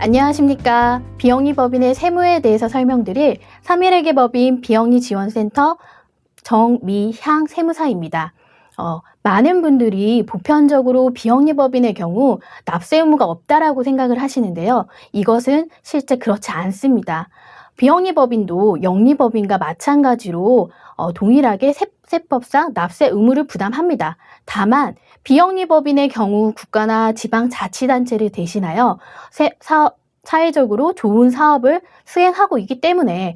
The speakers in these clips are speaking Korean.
안녕하십니까. 비영리법인의 세무에 대해서 설명드릴 3.1회계법인 비영리지원센터 정미향 세무사입니다. 많은 분들이 보편적으로 비영리법인의 경우 납세 의무가 없다라고 생각을 하시는데요. 이것은 실제 그렇지 않습니다. 비영리법인도 영리법인과 마찬가지로 동일하게 세법상 납세 의무를 부담합니다. 다만 비영리법인의 경우 국가나 지방자치단체를 대신하여 사회적으로 좋은 사업을 수행하고 있기 때문에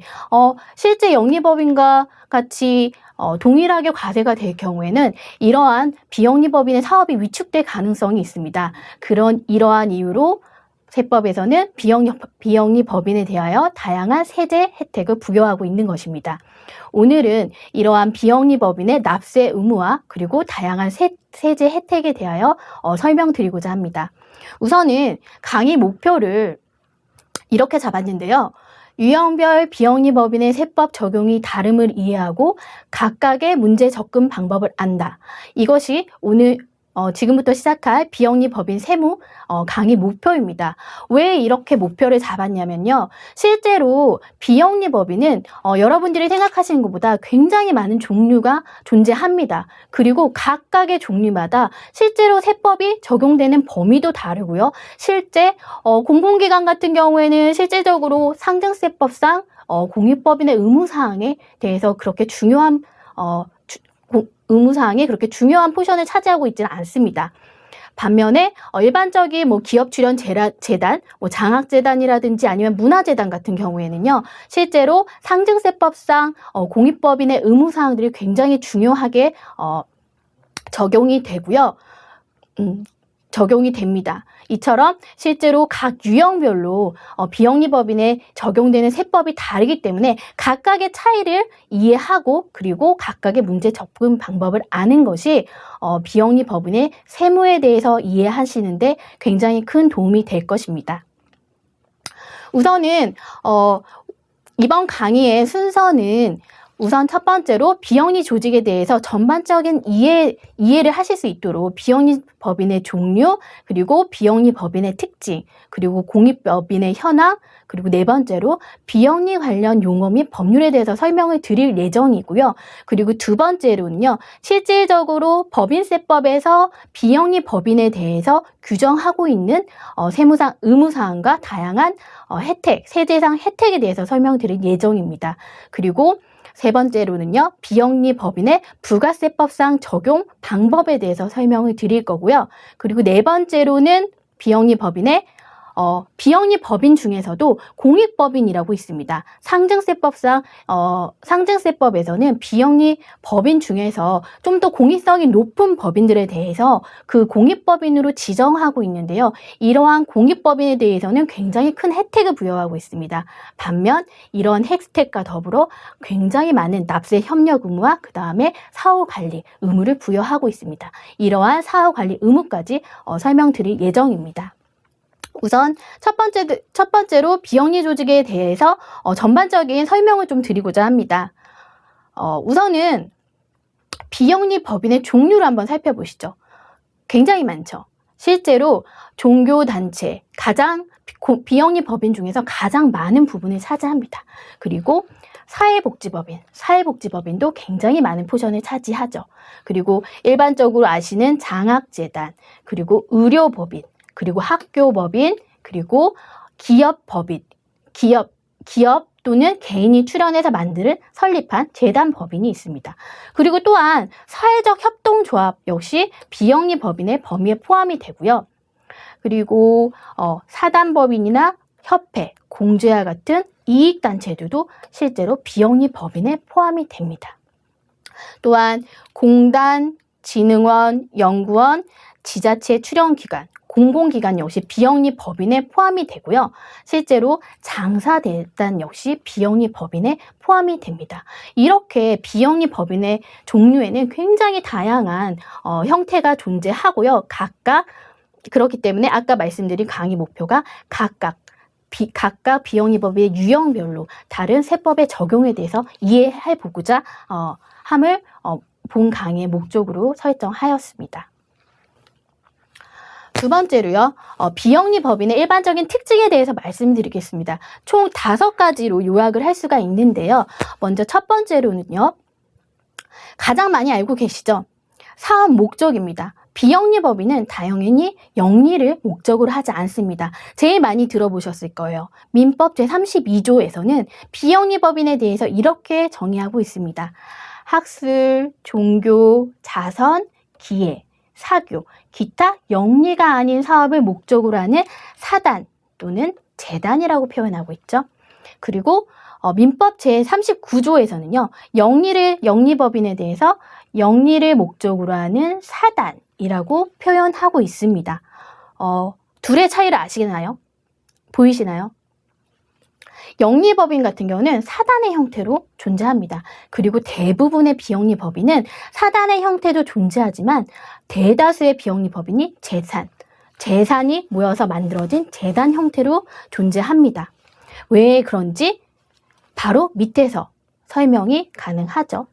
실제 영리법인과 같이 동일하게 과세가 될 경우에는 이러한 비영리법인의 사업이 위축될 가능성이 있습니다. 이러한 이유로 세법에서는 비영리법인에 대하여 다양한 세제 혜택을 부여하고 있는 것입니다. 오늘은 이러한 비영리법인의 납세 의무와 그리고 다양한 세제 혜택에 대하여 설명드리고자 합니다. 우선은 강의 목표를 이렇게 잡았는데요. 유형별 비영리법인의 세법 적용이 다름을 이해하고 각각의 문제 접근 방법을 안다. 이것이 오늘 지금부터 시작할 비영리법인 세무 강의 목표입니다. 왜 이렇게 목표를 잡았냐면요. 실제로 비영리법인은 여러분들이 생각하시는 것보다 굉장히 많은 종류가 존재합니다. 그리고 각각의 종류마다 실제로 세법이 적용되는 범위도 다르고요. 실제 공공기관 같은 경우에는 실질적으로 상증세법상 공익법인의 의무사항에 대해서 그렇게 중요한 의무사항이 그렇게 중요한 포션을 차지하고 있지는 않습니다. 반면에 일반적인 기업 출연 재단, 장학재단이라든지 아니면 문화재단 같은 경우에는요, 실제로 상증세법상 공익법인의 의무사항들이 굉장히 중요하게 적용이 되고요. 적용이 됩니다. 이처럼 실제로 각 유형별로 비영리법인에 적용되는 세법이 다르기 때문에 각각의 차이를 이해하고 그리고 각각의 문제 접근 방법을 아는 것이 비영리법인의 세무에 대해서 이해하시는데 굉장히 큰 도움이 될 것입니다. 우선은 이번 강의의 순서는 우선 첫 번째로 비영리 조직에 대해서 전반적인 이해를 하실 수 있도록 비영리 법인의 종류, 그리고 비영리 법인의 특징, 그리고 공익법인의 현황, 그리고 네 번째로 비영리 관련 용어 및 법률에 대해서 설명을 드릴 예정이고요. 그리고 두 번째로는요, 실질적으로 법인세법에서 비영리 법인에 대해서 규정하고 있는 세무상 의무사항과 다양한 혜택, 세제상 혜택에 대해서 설명드릴 예정입니다. 그리고 세 번째로는요, 비영리 법인의 부가세법상 적용 방법에 대해서 설명을 드릴 거고요. 그리고 네 번째로는 비영리 법인의 비영리 법인 중에서도 공익법인이라고 있습니다. 상증세법에서는 비영리 법인 중에서 좀 더 공익성이 높은 법인들에 대해서 그 공익법인으로 지정하고 있는데요. 이러한 공익법인에 대해서는 굉장히 큰 혜택을 부여하고 있습니다. 반면 이러한 혜택과 더불어 굉장히 많은 납세 협력 의무와 그 다음에 사후관리 의무를 부여하고 있습니다. 이러한 사후관리 의무까지 설명드릴 예정입니다. 우선 첫 번째로 비영리 조직에 대해서 전반적인 설명을 좀 드리고자 합니다. 우선은 비영리 법인의 종류를 한번 살펴보시죠. 굉장히 많죠. 실제로 종교단체, 비영리 법인 중에서 가장 많은 부분을 차지합니다. 그리고 사회복지법인도 굉장히 많은 포션을 차지하죠. 그리고 일반적으로 아시는 장학재단, 그리고 의료법인, 그리고 학교법인, 그리고 기업법인, 기업 또는 개인이 출연해서 설립한 재단법인이 있습니다. 그리고 또한 사회적 협동조합 역시 비영리 법인의 범위에 포함이 되고요. 그리고 사단법인이나 협회, 공제와 같은 이익단체들도 실제로 비영리 법인에 포함이 됩니다. 또한 공단, 진흥원, 연구원, 지자체 출연기관, 공공기관 역시 비영리 법인에 포함이 되고요. 실제로 장사재단 역시 비영리 법인에 포함이 됩니다. 이렇게 비영리 법인의 종류에는 굉장히 다양한 형태가 존재하고요. 그렇기 때문에 아까 말씀드린 강의 목표가 각각 비영리 법인의 유형별로 다른 세법의 적용에 대해서 이해해 보고자 함을 본 강의의 목적으로 설정하였습니다. 두 번째로요, 비영리 법인의 일반적인 특징에 대해서 말씀드리겠습니다. 총 5가지로 요약을 할 수가 있는데요. 먼저 첫 번째로는요, 가장 많이 알고 계시죠? 사업 목적입니다. 비영리 법인은 당연히 영리를 목적으로 하지 않습니다. 제일 많이 들어보셨을 거예요. 민법 제32조에서는 비영리 법인에 대해서 이렇게 정의하고 있습니다. 학술, 종교, 자선, 기회, 사교, 기타 영리가 아닌 사업을 목적으로 하는 사단 또는 재단이라고 표현하고 있죠. 그리고 민법 제39조에서는요. 영리법인에 대해서 영리를 목적으로 하는 사단이라고 표현하고 있습니다. 둘의 차이를 아시나요? 보이시나요? 영리법인 같은 경우는 사단의 형태로 존재합니다. 그리고 대부분의 비영리법인은 사단의 형태도 존재하지만 대다수의 비영리법인이 재산이 모여서 만들어진 재단 형태로 존재합니다. 왜 그런지 바로 밑에서 설명이 가능하죠.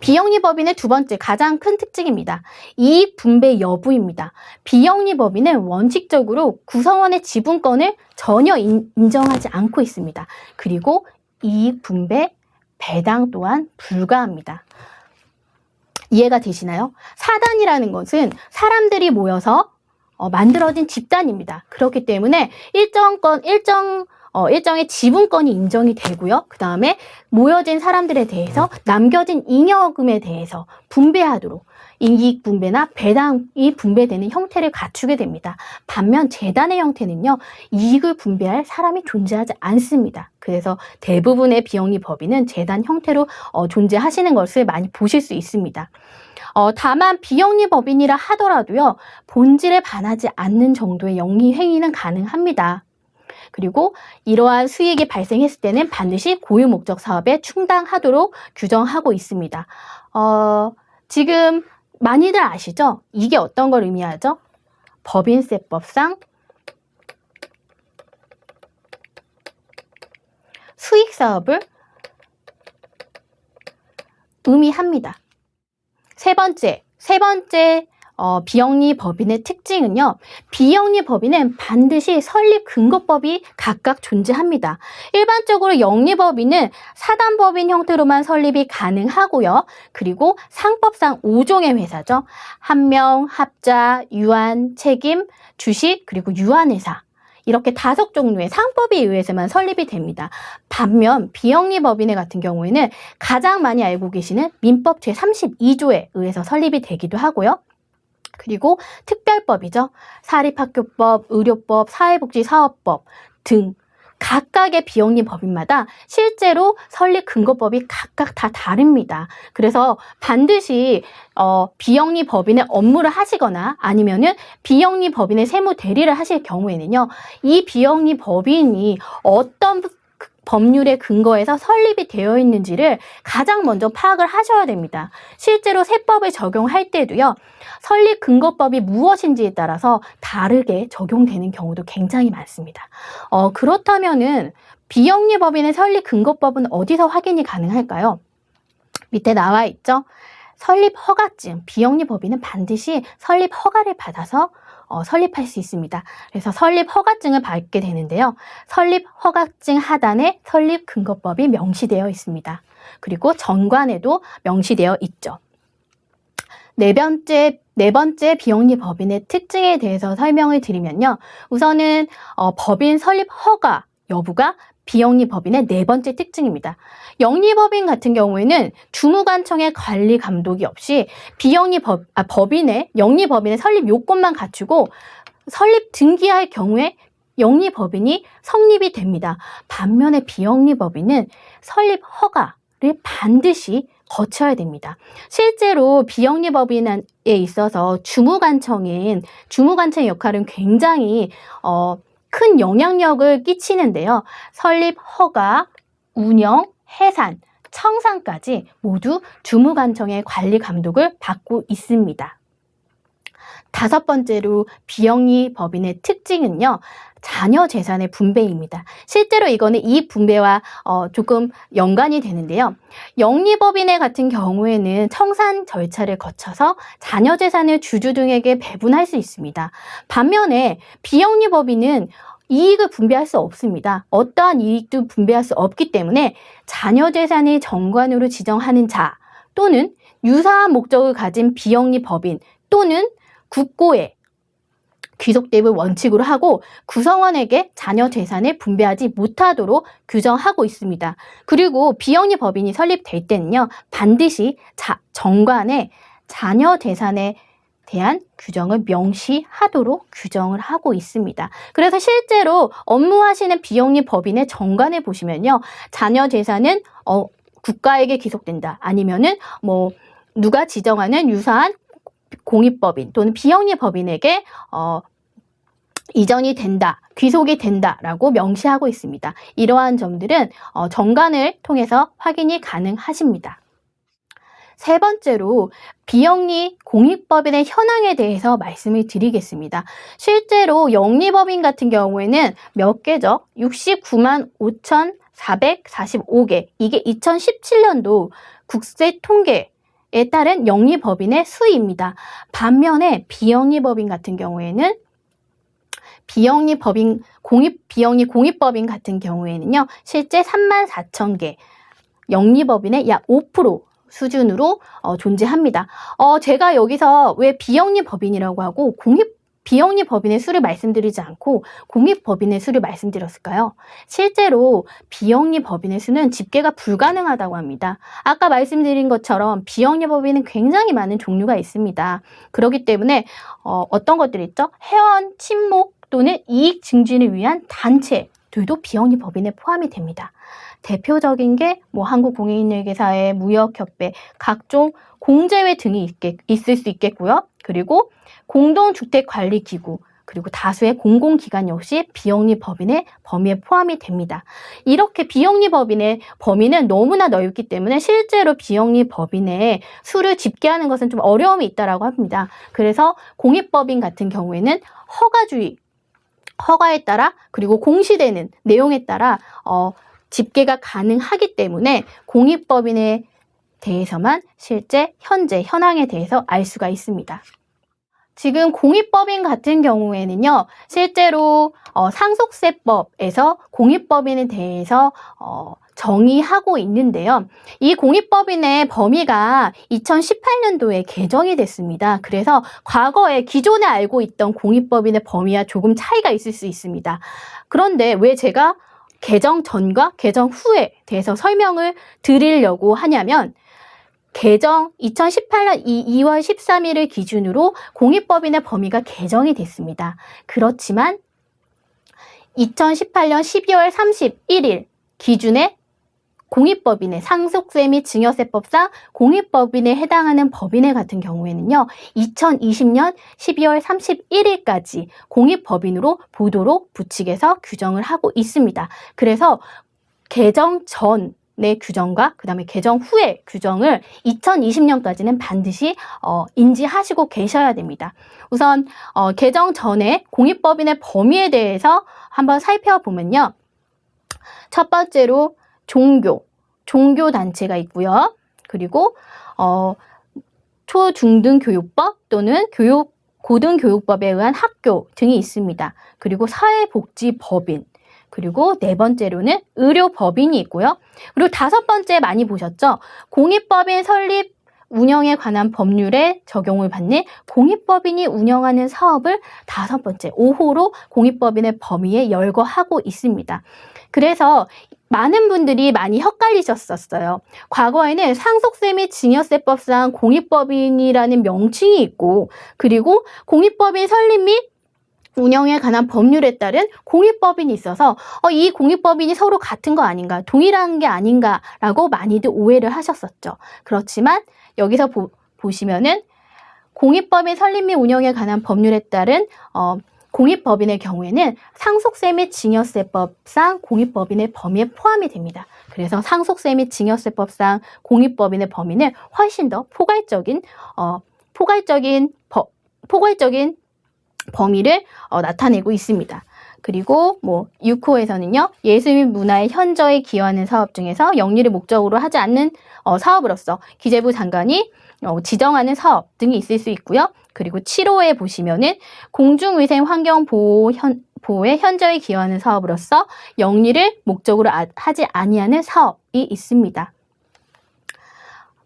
비영리법인의 두 번째 가장 큰 특징입니다. 이익 분배 여부입니다. 비영리법인은 원칙적으로 구성원의 지분권을 전혀 인정하지 않고 있습니다. 그리고 이익 분배 배당 또한 불가합니다. 이해가 되시나요? 사단이라는 것은 사람들이 모여서 만들어진 집단입니다. 그렇기 때문에 일정의 지분권이 인정이 되고요. 그 다음에 모여진 사람들에 대해서 남겨진 잉여금에 대해서 분배하도록 이익 분배나 배당이 분배되는 형태를 갖추게 됩니다. 반면 재단의 형태는요. 이익을 분배할 사람이 존재하지 않습니다. 그래서 대부분의 비영리 법인은 재단 형태로 존재하시는 것을 많이 보실 수 있습니다. 다만 비영리 법인이라 하더라도요. 본질에 반하지 않는 정도의 영리 행위는 가능합니다. 그리고 이러한 수익이 발생했을 때는 반드시 고유 목적 사업에 충당하도록 규정하고 있습니다. 지금 많이들 아시죠? 이게 어떤 걸 의미하죠? 법인세법상 수익 사업을 의미합니다. 세 번째 비영리 법인의 특징은요. 비영리 법인은 반드시 설립 근거법이 각각 존재합니다. 일반적으로 영리법인은 사단법인 형태로만 설립이 가능하고요. 그리고 상법상 5종의 회사죠. 한명, 합자, 유한, 책임, 주식, 그리고 유한회사. 이렇게 5종류의 상법에 의해서만 설립이 됩니다. 반면 비영리 법인의 같은 경우에는 가장 많이 알고 계시는 민법 제32조에 의해서 설립이 되기도 하고요. 그리고 특별법이죠. 사립학교법, 의료법, 사회복지사업법 등 각각의 비영리 법인마다 실제로 설립 근거법이 각각 다 다릅니다. 그래서 반드시 비영리 법인의 업무를 하시거나 아니면은 비영리 법인의 세무 대리를 하실 경우에는요. 이 비영리 법인이 어떤 법률의 근거에서 설립이 되어 있는지를 가장 먼저 파악을 하셔야 됩니다. 실제로 세법을 적용할 때도요. 설립 근거법이 무엇인지에 따라서 다르게 적용되는 경우도 굉장히 많습니다. 그렇다면은 비영리 법인의 설립 근거법은 어디서 확인이 가능할까요? 밑에 나와 있죠. 설립 허가증, 비영리 법인은 반드시 설립 허가를 받아서 설립할 수 있습니다. 그래서 설립 허가증을 받게 되는데요. 설립 허가증 하단에 설립 근거법이 명시되어 있습니다. 그리고 전관에도 명시되어 있죠. 네 번째 비영리 법인의 특징에 대해서 설명을 드리면요. 우선은 법인 설립 허가 여부가 비영리 법인의 네 번째 특징입니다. 영리법인 같은 경우에는 주무관청의 관리 감독이 없이 영리법인의 설립 요건만 갖추고 설립 등기할 경우에 영리법인이 성립이 됩니다. 반면에 비영리법인은 설립 허가를 반드시 거쳐야 됩니다. 실제로 비영리법인에 있어서 주무관청의 역할은 굉장히 큰 영향력을 끼치는데요. 설립 허가, 운영, 해산, 청산까지 모두 주무관청의 관리 감독을 받고 있습니다. 다섯 번째로 비영리 법인의 특징은요, 자녀 재산의 분배입니다. 실제로 이거는 이 분배와 조금 연관이 되는데요. 영리법인의 같은 경우에는 청산 절차를 거쳐서 자녀 재산을 주주 등에게 배분할 수 있습니다. 반면에 비영리법인은 이익을 분배할 수 없습니다. 어떠한 이익도 분배할 수 없기 때문에 자녀 재산의 정관으로 지정하는 자 또는 유사한 목적을 가진 비영리법인 또는 국고에 귀속대입을 원칙으로 하고 구성원에게 자녀 재산을 분배하지 못하도록 규정하고 있습니다. 그리고 비영리 법인이 설립될 때는요, 반드시 정관에 자녀 재산에 대한 규정을 명시하도록 규정을 하고 있습니다. 그래서 실제로 업무하시는 비영리 법인의 정관에 보시면요, 자녀 재산은 국가에게 귀속된다. 아니면은 누가 지정하는 유사한 공익법인 또는 비영리 법인에게 이전이 된다, 귀속이 된다라고 명시하고 있습니다. 이러한 점들은 정관을 통해서 확인이 가능하십니다. 세 번째로 비영리 공익법인의 현황에 대해서 말씀을 드리겠습니다. 실제로 영리법인 같은 경우에는 몇 개죠? 69만 5,445개. 이게 2017년도 국세 통계에 따른 영리법인의 수입니다. 반면에 비영리법인 같은 경우에는 비영리 공익법인 같은 경우에는요, 실제 34,000개, 영리법인의 약 5% 수준으로 존재합니다. 제가 여기서 왜 비영리법인이라고 하고 비영리법인의 수를 말씀드리지 않고 공익법인의 수를 말씀드렸을까요? 실제로 비영리법인의 수는 집계가 불가능하다고 합니다. 아까 말씀드린 것처럼 비영리법인은 굉장히 많은 종류가 있습니다. 그렇기 때문에 어떤 것들이 있죠? 회원, 친목 또는 이익 증진을 위한 단체들도 비영리법인에 포함이 됩니다. 대표적인 게 한국공인인회계사회, 무역협회, 각종 공제회 등이 있을 수 있겠고요. 그리고 공동주택관리기구, 그리고 다수의 공공기관 역시 비영리법인의 범위에 포함이 됩니다. 이렇게 비영리법인의 범위는 너무나 넓기 때문에 실제로 비영리법인의 수를 집계하는 것은 좀 어려움이 있다고 합니다. 그래서 공익법인 같은 경우에는 허가에 따라 그리고 공시되는 내용에 따라 집계가 가능하기 때문에 공익법인에 대해서만 실제 현재 현황에 대해서 알 수가 있습니다. 지금 공익법인 같은 경우에는요, 실제로 상속세법에서 공익법인에 대해서 정의하고 있는데요. 이 공익법인의 범위가 2018년도에 개정이 됐습니다. 그래서 과거에 기존에 알고 있던 공익법인의 범위와 조금 차이가 있을 수 있습니다. 그런데 왜 제가 개정 전과 개정 후에 대해서 설명을 드리려고 하냐면, 개정 2018년 2월 13일을 기준으로 공익법인의 범위가 개정이 됐습니다. 그렇지만 2018년 12월 31일 기준에 공익법인의 상속세 및 증여세법상 공익법인에 해당하는 법인의 같은 경우에는요, 2020년 12월 31일까지 공익법인으로 보도록 부칙에서 규정을 하고 있습니다. 그래서 개정 전의 규정과 그 다음에 개정 후의 규정을 2020년까지는 반드시 인지하시고 계셔야 됩니다. 우선 개정 전에 공익법인의 범위에 대해서 한번 살펴보면요. 첫 번째로 종교단체가 있고요. 그리고 초중등교육법 또는 고등교육법에 의한 학교 등이 있습니다. 그리고 사회복지법인, 그리고 네 번째로는 의료법인이 있고요. 그리고 다섯 번째 많이 보셨죠? 공익법인 설립 운영에 관한 법률에 적용을 받는 공익법인이 운영하는 사업을 다섯 번째 5호로 공익법인의 범위에 열거하고 있습니다. 그래서 많은 분들이 많이 헷갈리셨었어요. 과거에는 상속세 및 증여세법상 공익법인이라는 명칭이 있고, 그리고 공익법인 설립 및 운영에 관한 법률에 따른 공익법인이 있어서 이 공익법인이 서로 같은 거 아닌가, 동일한 게 아닌가라고 많이들 오해를 하셨었죠. 그렇지만 여기서 보시면은 공익법인 설립 및 운영에 관한 법률에 따른 공익법인의 경우에는 상속세 및 증여세법상 공익법인의 범위에 포함이 됩니다. 그래서 상속세 및 증여세법상 공익법인의 범위는 훨씬 더 포괄적인 포괄적인 범위를 나타내고 있습니다. 그리고 6호에서는요. 예술 및 문화의 현저에 기여하는 사업 중에서 영리를 목적으로 하지 않는 사업으로서 기재부 장관이 지정하는 사업 등이 있을 수 있고요. 그리고 7호에 보시면은 공중위생 환경 보호에 현저히 기여하는 사업으로서 영리를 목적으로 하지 아니하는 사업이 있습니다.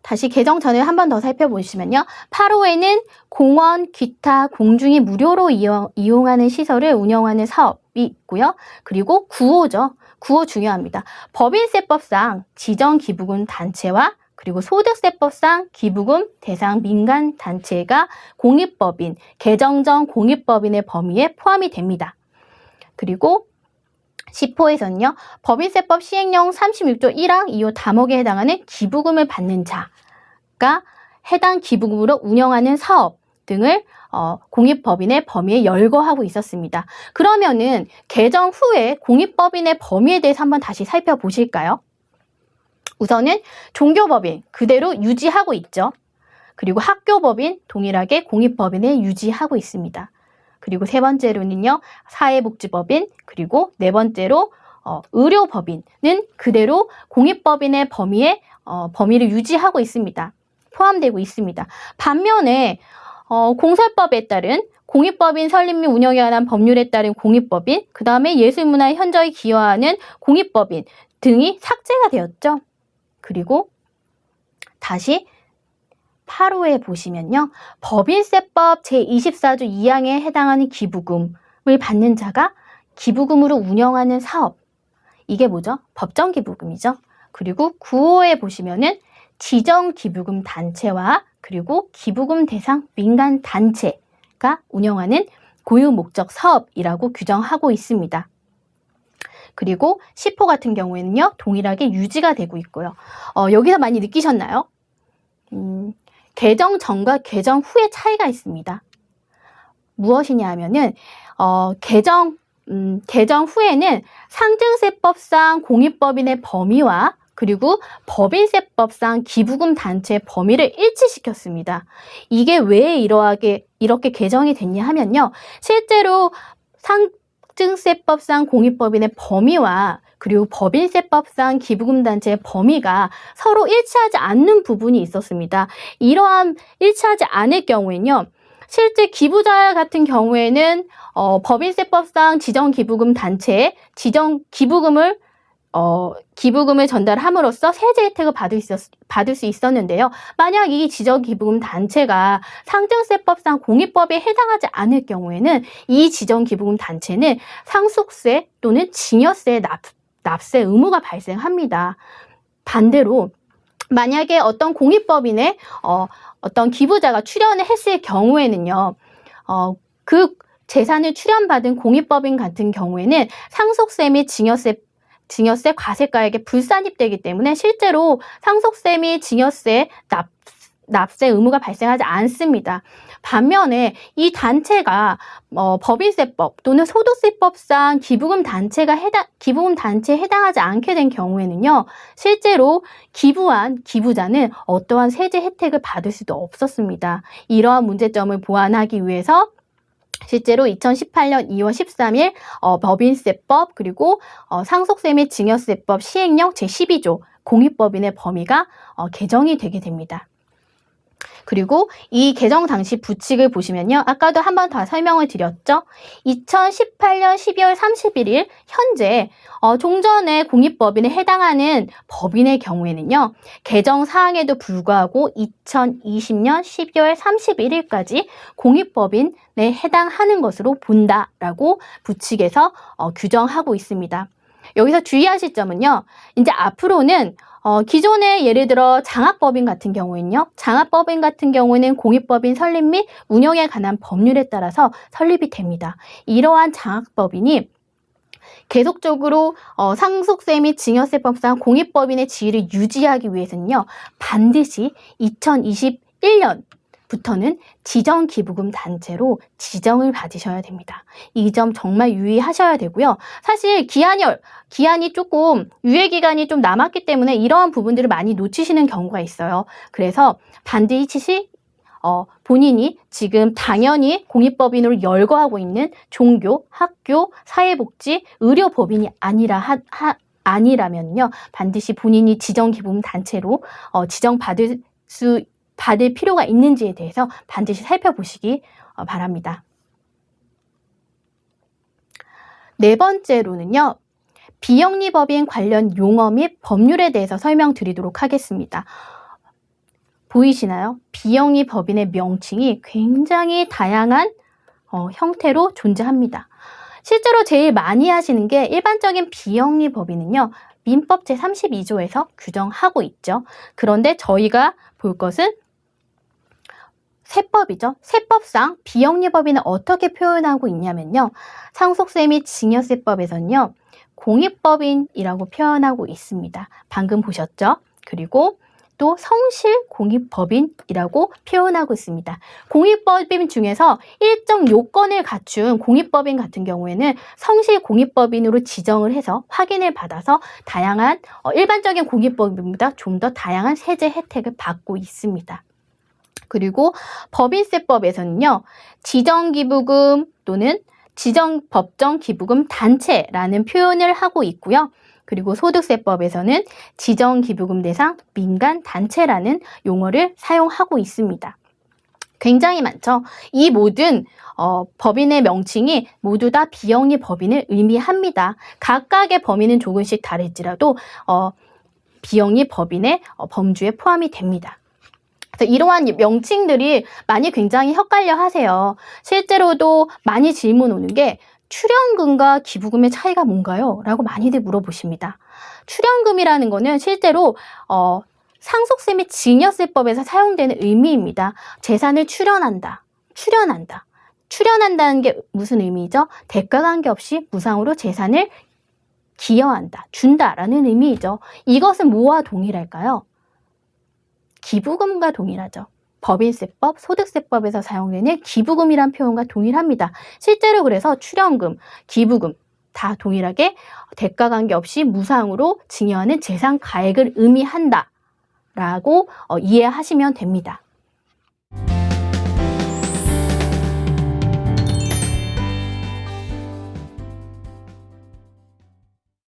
다시 개정 전을 한 번 더 살펴보시면요. 8호에는 공원, 기타, 공중이 무료로 이용하는 시설을 운영하는 사업이 있고요. 그리고 9호죠. 9호 중요합니다. 법인세법상 지정기부금 단체와 그리고 소득세법상 기부금 대상 민간단체가 공익법인, 개정 전 공익법인의 범위에 포함이 됩니다. 그리고 10호에서는요. 법인세법 시행령 36조 1항 2호 다목에 해당하는 기부금을 받는 자가 해당 기부금으로 운영하는 사업 등을 공익법인의 범위에 열거하고 있었습니다. 그러면은 개정 후에 공익법인의 범위에 대해서 한번 다시 살펴보실까요? 우선은 종교법인 그대로 유지하고 있죠. 그리고 학교법인 동일하게 공익법인을 유지하고 있습니다. 그리고 세 번째로는요. 사회복지법인 그리고 네 번째로 의료법인은 그대로 공익법인의 범위를 유지하고 있습니다. 포함되고 있습니다. 반면에 공설법에 따른 공익법인 설립 및 운영에 관한 법률에 따른 공익법인, 그 다음에 예술문화에 현저히 기여하는 공익법인 등이 삭제가 되었죠. 그리고 다시 8호에 보시면요. 법인세법 제24조 2항에 해당하는 기부금을 받는 자가 기부금으로 운영하는 사업. 이게 뭐죠? 법정기부금이죠. 그리고 9호에 보시면은 지정기부금 단체와 그리고 기부금 대상 민간단체가 운영하는 고유목적 사업이라고 규정하고 있습니다. 그리고 10호 같은 경우에는요. 동일하게 유지가 되고 있고요. 여기서 많이 느끼셨나요? 개정 전과 개정 후의 차이가 있습니다. 무엇이냐 하면은 개정 후에는 상증세법상 공익법인의 범위와 그리고 법인세법상 기부금 단체의 범위를 일치시켰습니다. 이게 왜 이렇게 개정이 됐냐 하면요. 실제로 상증세법상 공익법인의 범위와 그리고 법인세법상 기부금 단체의 범위가 서로 일치하지 않는 부분이 있었습니다. 이러한 일치하지 않을 경우에는요. 실제 기부자 같은 경우에는 법인세법상 지정기부금 단체에 기부금을 전달함으로써 세제 혜택을 받을 수 있었는데요. 만약 이 지정기부금 단체가 상증세법상 공익법에 해당하지 않을 경우에는 이 지정기부금 단체는 상속세 또는 증여세 납세 의무가 발생합니다. 반대로 만약에 어떤 공익법인에 어떤 기부자가 출연을 했을 경우에는요. 그 재산을 출연받은 공익법인 같은 경우에는 상속세 및 증여세 과세가액에 불산입되기 때문에 실제로 상속세 및 증여세 납세 의무가 발생하지 않습니다. 반면에 이 단체가 법인세법 또는 소득세법상 기부금 단체에 해당하지 않게 된 경우에는요. 실제로 기부한 기부자는 어떠한 세제 혜택을 받을 수도 없었습니다. 이러한 문제점을 보완하기 위해서 실제로 2018년 2월 13일 법인세법 그리고 상속세 및 증여세법 시행령 제12조 공익법인의 범위가 개정이 되게 됩니다. 그리고 이 개정 당시 부칙을 보시면요. 아까도 한 번 더 설명을 드렸죠. 2018년 12월 31일 현재 종전의 공익법인에 해당하는 법인의 경우에는요. 개정 사항에도 불구하고 2020년 12월 31일까지 공익법인에 해당하는 것으로 본다라고 부칙에서 규정하고 있습니다. 여기서 주의하실 점은요. 이제 앞으로는 기존에 예를 들어 장학법인 같은 경우에는요. 장학법인 같은 경우에는 공익법인 설립 및 운영에 관한 법률에 따라서 설립이 됩니다. 이러한 장학법인이 계속적으로 상속세 및 증여세법상 공익법인의 지위를 유지하기 위해서는요. 반드시 2021년부터는 지정기부금 단체로 지정을 받으셔야 됩니다. 이 점 정말 유의하셔야 되고요. 사실 기한이 조금 유예기간이 좀 남았기 때문에 이러한 부분들을 많이 놓치시는 경우가 있어요. 그래서 반드시 본인이 지금 당연히 공익법인으로 열거하고 있는 종교, 학교, 사회복지, 의료법인이 아니라면요. 반드시 본인이 지정기부금 단체로 지정받을 필요가 있는지에 대해서 반드시 살펴보시기 바랍니다. 네 번째로는요. 비영리법인 관련 용어 및 법률에 대해서 설명드리도록 하겠습니다. 보이시나요? 비영리법인의 명칭이 굉장히 다양한 형태로 존재합니다. 실제로 제일 많이 하시는 게 일반적인 비영리법인은요. 민법 제32조에서 규정하고 있죠. 그런데 저희가 볼 것은 세법이죠. 세법상 비영리법인을 어떻게 표현하고 있냐면요. 상속세 및 증여세법에서는요. 공익법인이라고 표현하고 있습니다. 방금 보셨죠? 그리고 또 성실공익법인이라고 표현하고 있습니다. 공익법인 중에서 일정 요건을 갖춘 공익법인 같은 경우에는 성실공익법인으로 지정을 해서 확인을 받아서 다양한 일반적인 공익법인보다 좀 더 다양한 세제 혜택을 받고 있습니다. 그리고 법인세법에서는요. 지정기부금 또는 지정법정기부금 단체라는 표현을 하고 있고요. 그리고 소득세법에서는 지정기부금 대상 민간단체라는 용어를 사용하고 있습니다. 굉장히 많죠. 이 모든 법인의 명칭이 모두 다 비영리법인을 의미합니다. 각각의 범위는 조금씩 다를지라도 비영리법인의 범주에 포함이 됩니다. 그래서 이러한 명칭들이 많이 굉장히 헷갈려 하세요. 실제로도 많이 질문 오는 게 출연금과 기부금의 차이가 뭔가요? 라고 많이들 물어보십니다. 출연금이라는 거는 실제로 상속세 및 증여세법에서 사용되는 의미입니다. 재산을 출연한다. 출연한다는 게 무슨 의미죠? 대가 관계없이 무상으로 재산을 기여한다, 준다라는 의미이죠. 이것은 뭐와 동일할까요? 기부금과 동일하죠. 법인세법, 소득세법에서 사용되는 기부금이란 표현과 동일합니다. 실제로 그래서 출연금, 기부금 다 동일하게 대가 관계없이 무상으로 증여하는 재산 가액을 의미한다라고 이해하시면 됩니다.